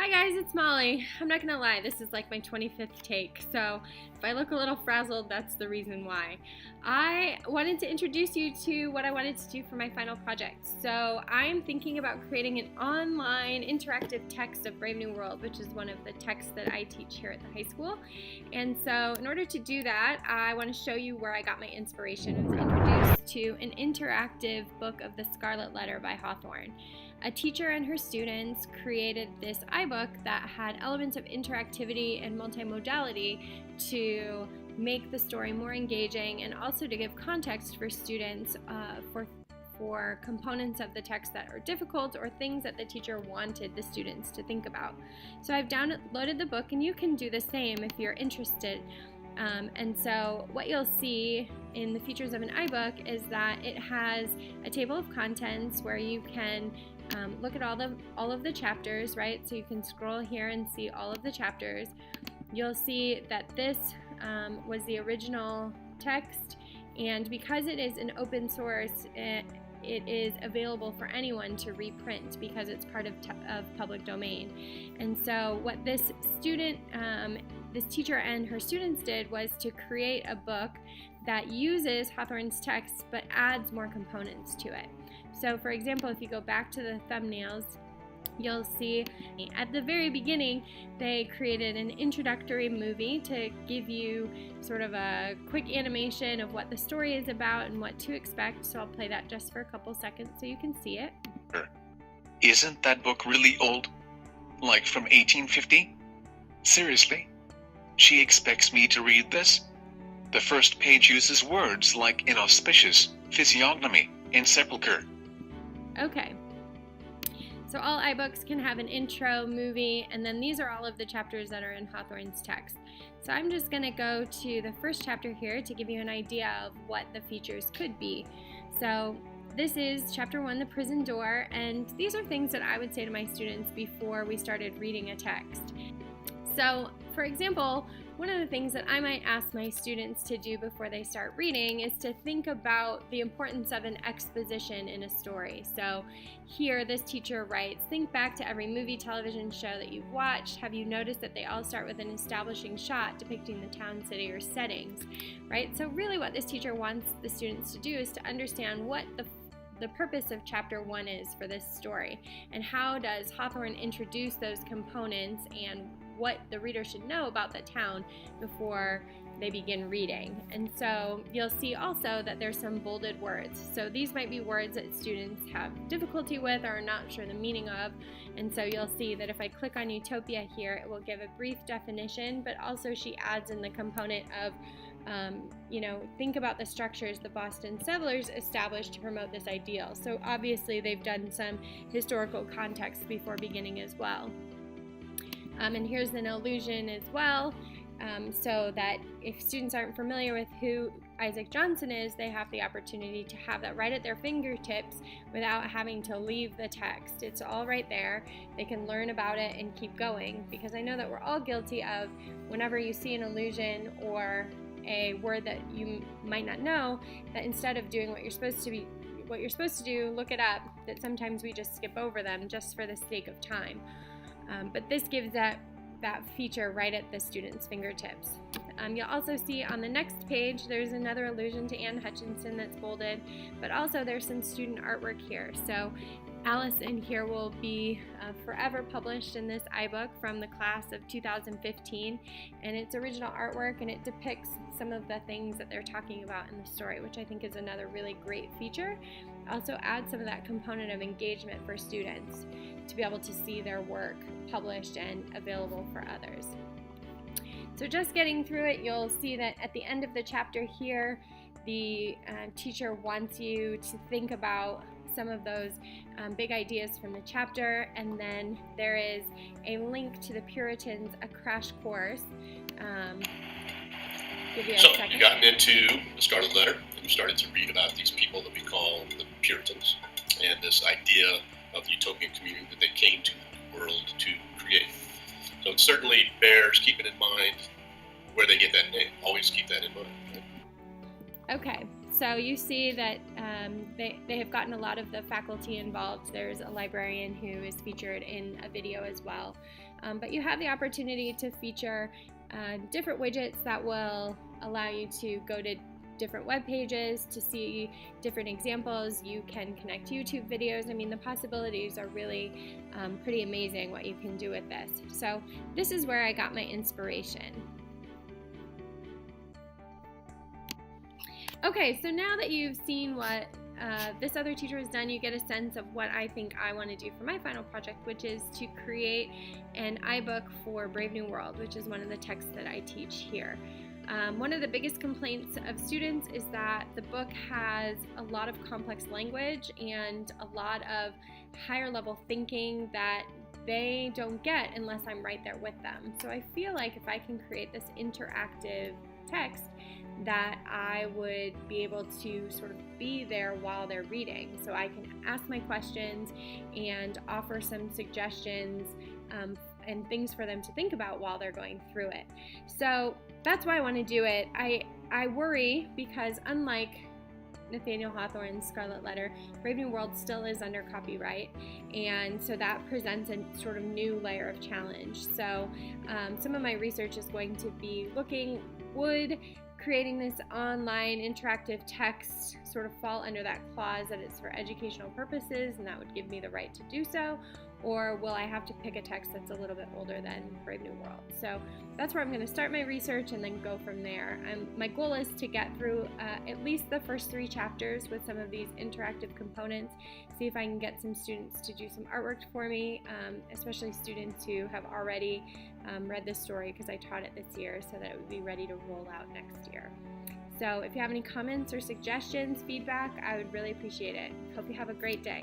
Hi guys, it's Molly. I'm not gonna lie, this is like my 25th take, so if I look a little frazzled, that's the reason why. I wanted to introduce you to what I wanted to do for my final project. So I'm thinking about creating an online interactive text of Brave New World, which is one of the texts that I teach here at the high school. And so in order to do that, I want to show you where I got my inspiration. I was introduced to an interactive book of the Scarlet Letter by Hawthorne. A teacher and her students created this iBook that had elements of interactivity and multimodality to make the story more engaging and also to give context for students for components of the text that are difficult or things that the teacher wanted the students to think about. So I've downloaded the book, and you can do the same if you're interested. And so what you'll see in the features of an iBook is that it has a table of contents where you can look at all of the chapters, right? So you can scroll here and see all of the chapters. You'll see that this was the original text, and because it is an open source, it is available for anyone to reprint because it's part of public domain. And so what this teacher and her students did was to create a book that uses Hawthorne's text but adds more components to it. So for example, if you go back to the thumbnails, you'll see at the very beginning they created an introductory movie to give you sort of a quick animation of what the story is about and what to expect. So I'll play that just for a couple seconds so you can see it. Isn't that book really old? Like from 1850? Seriously? She expects me to read this? The first page uses words like inauspicious, physiognomy, and sepulcher. Okay. So all iBooks can have an intro, movie, and then these are all of the chapters that are in Hawthorne's text. So I'm just going to go to the first chapter here to give you an idea of what the features could be. So this is chapter 1, The Prison Door, and these are things that I would say to my students before we started reading a text. So, for example, one of the things that I might ask my students to do before they start reading is to think about the importance of an exposition in a story. So here this teacher writes, think back to every movie, television show that you've watched. Have you noticed that they all start with an establishing shot depicting the town, city, or settings, right? So really what this teacher wants the students to do is to understand what the purpose of chapter 1 is for this story, and how does Hawthorne introduce those components and what the reader should know about the town before they begin reading. And so you'll see also that there's some bolded words. So these might be words that students have difficulty with or are not sure the meaning of. And so you'll see that if I click on utopia here, it will give a brief definition, but also she adds in the component of think about the structures the Boston settlers established to promote this ideal. So obviously they've done some historical context before beginning as well. And here's an allusion as well, so that if students aren't familiar with who Isaac Johnson is, they have the opportunity to have that right at their fingertips without having to leave the text. It's all right there. They can learn about it and keep going, because I know that we're all guilty of, whenever you see an allusion or a word that you might not know, that instead of doing what you're supposed to do, look it up, that sometimes we just skip over them just for the sake of time. But this gives that feature right at the student's fingertips. You'll also see on the next page there's another allusion to Anne Hutchinson that's bolded, but also there's some student artwork here. So Alice in here will be forever published in this iBook from the class of 2015, and it's original artwork, and it depicts some of the things that they're talking about in the story, which I think is another really great feature. Also add some of that component of engagement for students to be able to see their work published and available for others. So just getting through it, you'll see that at the end of the chapter here, the teacher wants you to think about some of those big ideas from the chapter, and then there is a link to the Puritans, a crash course. Give you a second. You've gotten into the Scarlet Letter, and you started to read about these people that we call the Puritans, and this idea of the utopian community that they came to the world to create. So it certainly bears keeping in mind where they get that name. Always keep that in mind. Okay, so you see that they have gotten a lot of the faculty involved. There's a librarian who is featured in a video as well. But you have the opportunity to feature different widgets that will allow you to go to different web pages to see different examples. You can connect YouTube videos. I mean, the possibilities are really pretty amazing what you can do with this. So this is where I got my inspiration. Okay, so now that you've seen what this other teacher has done, you get a sense of what I think I want to do for my final project, which is to create an iBook for Brave New World, which is one of the texts that I teach here. One of the biggest complaints of students is that the book has a lot of complex language and a lot of higher level thinking that they don't get unless I'm right there with them. So I feel like if I can create this interactive text, that I would be able to sort of be there while they're reading. So I can ask my questions and offer some suggestions and things for them to think about while they're going through it. So that's why I want to do it. I worry because unlike Nathaniel Hawthorne's Scarlet Letter, Brave New World still is under copyright, and so that presents a sort of new layer of challenge. So some of my research is going to be looking, would creating this online interactive text sort of fall under that clause that it's for educational purposes and that would give me the right to do so, or will I have to pick a text that's a little bit older than Brave New World? So that's where I'm going to start my research and then go from there. My goal is to get through at least the first 3 chapters with some of these interactive components, see if I can get some students to do some artwork for me, especially students who have already read this story because I taught it this year so that it would be ready to roll out next year. So if you have any comments or suggestions, feedback, I would really appreciate it. Hope you have a great day.